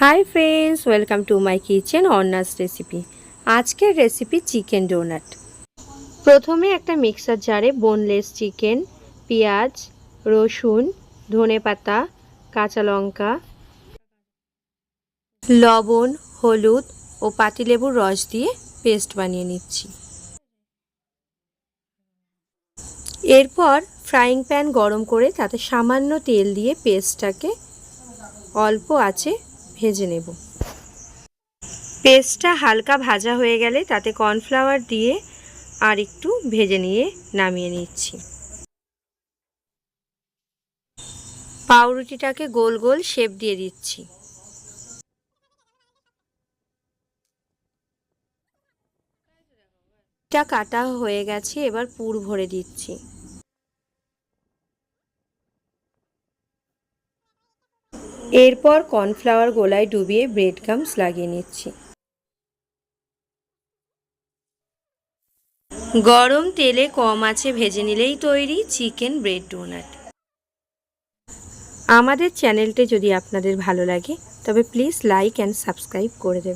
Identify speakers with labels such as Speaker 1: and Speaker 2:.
Speaker 1: Hi friends, welcome to my kitchen Arna's recipe. আজকের recipe chicken donut. প্রথমে একটা mixer জারে বোনলেস চিকেন, পেঁয়াজ, রসুন, ধনেপাতা, কাঁচা লঙ্কা, লবণ, হলুদ ও পাতিলেবুর রস দিয়ে পেস্ট বানিয়ে নিচ্ছি। এরপর ফ্রাইং প্যান গরম করে তাতে সামান্য তেল দিয়ে পেস্টটাকে অল্প আঁচে ভেজে নেব। পেস্টটা হালকা ভাজা হয়ে গেলে তাতে কর্নফ্লাওয়ার দিয়ে আর একটু ভেজে নিয়ে নামিয়ে নিচ্ছি। পাউরুটিটাকে গোল গোল শেপ দিয়ে দিচ্ছি। এটা কাটা হয়ে গেছে, এবার পুর ভরে দিচ্ছি। এরপর কর্নফ্লাওয়ার গোলায় ডুবিয়ে ব্রেড ক্রাম্বস লাগিয়ে নিচ্ছি। গরম তেলে কম আঁচে ভেজে নিলেই তৈরি চিকেন ব্রেড ডোনাট। আমাদের চ্যানেলটি যদি আপনাদের ভালো লাগে তবে প্লিজ লাইক অ্যান্ড সাবস্ক্রাইব করে দেবেন।